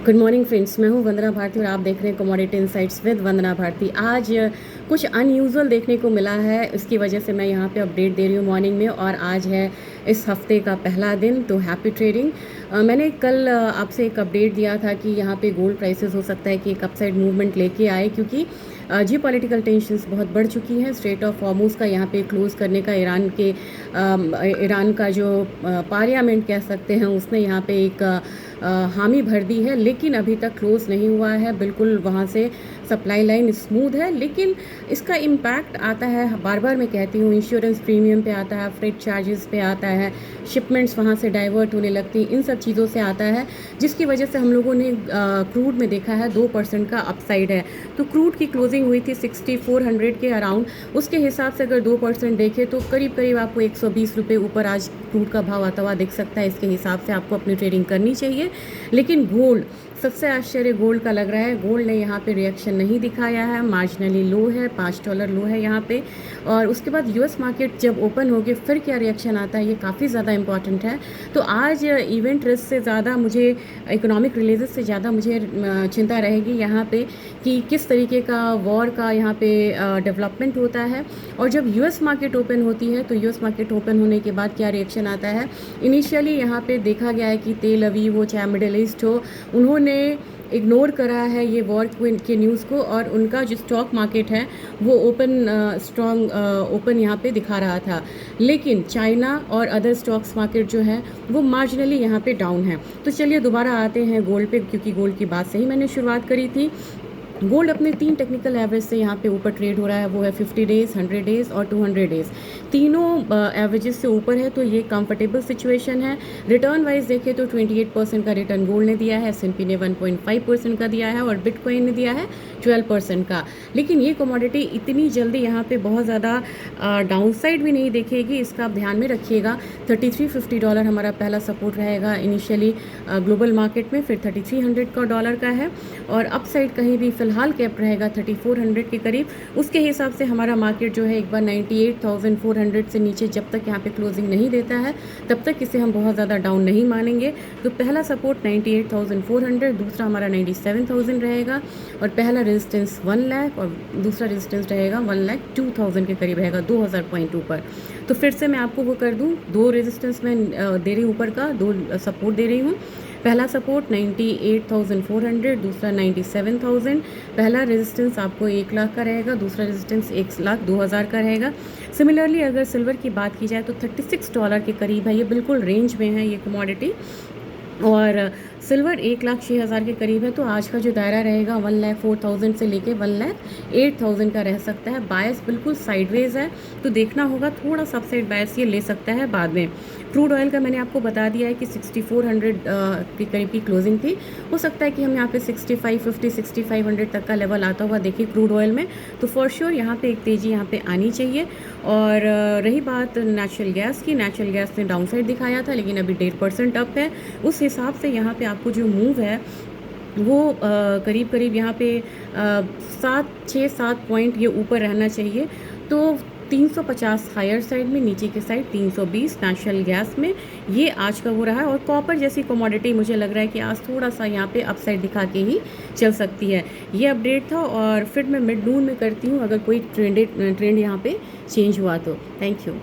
Good morning friends, मैं हूं वंदना भारती और आप देख रहे हैं कमोडिटी इनसाइट्स विद वंदना भारती। आज कुछ अनयूजुअल देखने को मिला है, इसकी वजह से मैं यहां पे अपडेट दे रही हूं मॉर्निंग में। और आज है इस हफ्ते का पहला दिन, तो हैप्पी ट्रेडिंग। मैंने कल आपसे एक अपडेट दिया था कि यहां पे गोल्ड प्राइसेस हो सकता है कि एक अपसाइड मूवमेंट लेके आए, क्योंकि जियो पॉलिटिकल टेंशंस बहुत बढ़ चुकी हैं। स्ट्रेट ऑफ हॉर्मुज़ का यहाँ पे क्लोज़ करने का ईरान का जो पार्लियामेंट कह सकते हैं, उसने यहाँ पे एक हामी भर दी है, लेकिन अभी तक क्लोज़ नहीं हुआ है। बिल्कुल वहाँ से सप्लाई लाइन स्मूथ है, लेकिन इसका इम्पैक्ट आता है, बार बार मैं कहती हूँ, इंश्योरेंस प्रीमियम पे आता है, फ्रेट चार्जेस पे आता है, शिपमेंट्स वहाँ से डाइवर्ट होने लगती, इन सब चीज़ों से आता है, जिसकी वजह से हम लोगों ने क्रूड में देखा है 2% का अपसाइड है। तो क्रूड की क्लोजिंग हुई थी 6400 के अराउंड। उसके हिसाब से अगर 2% देखें तो करीब करीब आपको 120 रुपये ऊपर आज क्रूड का भाव आता हुआ दिख सकता है। इसके हिसाब से आपको अपनी ट्रेडिंग करनी चाहिए। लेकिन गोल्ड, सबसे आश्चर्य गोल्ड का लग रहा है। गोल्ड ने यहाँ पे रिएक्शन नहीं दिखाया है, मार्जिनली लो है, $5 लो है यहाँ पे। और उसके बाद यूएस मार्केट जब ओपन होगी फिर क्या रिएक्शन आता है, ये काफ़ी ज़्यादा इंपॉर्टेंट है। तो आज इवेंट रिस्क से ज़्यादा मुझे, इकोनॉमिक रिलीजेस से ज़्यादा मुझे चिंता रहेगी यहाँ पे कि किस तरीके का वॉर का यहाँ पे डेवलपमेंट होता है। और जब यूएस मार्केट ओपन होती है तो यूएस मार्केट ओपन होने के बाद क्या रिएक्शन आता है। इनिशियली यहाँ पे देखा गया है कि तेल अवीव हो चाहे मिडिल ईस्ट हो, उन्होंने इग्नोर करा है ये वॉर के न्यूज़ को, और उनका जो स्टॉक मार्केट है वो स्ट्रॉन्ग ओपन यहाँ पे दिखा रहा था। लेकिन चाइना और अदर स्टॉक्स मार्केट जो है वो मार्जिनली यहाँ पे डाउन है। तो चलिए दोबारा आते हैं गोल्ड पे, क्योंकि गोल्ड की बात से ही मैंने शुरुआत करी थी। गोल्ड अपने 3 टेक्निकल एवरेज से यहाँ पे ऊपर ट्रेड हो रहा है, वो है 50 डेज़, 100 डेज़ और 200 डेज़। तीनों एवरेजेस से ऊपर है, तो ये कंफर्टेबल सिचुएशन है। रिटर्न वाइज देखें तो 28% का रिटर्न गोल्ड ने दिया है, एस&पी ने 1.5% का दिया है और बिटकॉइन ने दिया है 12% का। लेकिन ये कमोडिटी इतनी जल्दी यहाँ पे बहुत ज़्यादा डाउनसाइड भी नहीं देखेगी, इसका आप ध्यान में रखिएगा। $3350 हमारा पहला सपोर्ट रहेगा इनिशियली ग्लोबल मार्केट में, फिर 3300 का डॉलर का है, और अपसाइड कहीं भी फिलहाल कैप रहेगा 3400 के करीब। उसके हिसाब से हमारा मार्केट जो है एक बार 98,400 से नीचे जब तक यहाँ पे क्लोजिंग नहीं देता है तब तक इसे हम बहुत ज़्यादा डाउन नहीं मानेंगे। तो पहला सपोर्ट 98,400, दूसरा हमारा 97,000 रहेगा, और पहला रेजिस्टेंस 1 लाख और दूसरा रेजिस्टेंस रहेगा 1,02,000 के करीब रहेगा, 2000 पॉइंट ऊपर। तो फिर से मैं आपको वो कर दूँ, 2 रेजिस्टेंस में दे रही हूँ ऊपर का, 2 सपोर्ट दे रही हूँ। पहला सपोर्ट 98,400, दूसरा 97,000। पहला रेजिस्टेंस आपको 1 लाख का रहेगा, दूसरा रेजिस्टेंस 1,02,000 का रहेगा। सिमिलरली अगर सिल्वर की बात की जाए तो $36 के करीब है, ये बिल्कुल रेंज में है ये कमोडिटी। और सिल्वर 1,06,000 के करीब है, तो आज का जो दायरा रहेगा 1,04,000 से लेके 1,08,000 का रह सकता है। बायस बिल्कुल साइडवेज है, तो देखना होगा, थोड़ा सबसाइड बायस ये ले सकता है बाद में। क्रूड ऑयल का मैंने आपको बता दिया है कि 6400 के करीब की क्लोजिंग थी। हो सकता है कि हम यहाँ पे 6550 6500 तक का लेवल आता हुआ देखिए क्रूड ऑयल में, तो फॉर श्योर यहाँ पे एक तेज़ी यहाँ पे आनी चाहिए। और रही बात नेचुरल गैस की, नेचुरल गैस ने डाउनसाइड दिखाया था, लेकिन अभी 1.5% अप है। उस हिसाब से यहाँ पे आपको जो मूव है वो करीब करीब यहाँ पे 7 पॉइंट ये ऊपर रहना चाहिए। तो 350 हायर साइड में, नीचे के साइड 320 नेचुरल गैस में, ये आज का वो रहा है। और कॉपर जैसी कमोडिटी मुझे लग रहा है कि आज थोड़ा सा यहाँ पे अपसाइड दिखा के ही चल सकती है। ये अपडेट था, और फिर मैं मिड नून में करती हूँ अगर कोई ट्रेंड यहाँ पे चेंज हुआ तो। Thank you.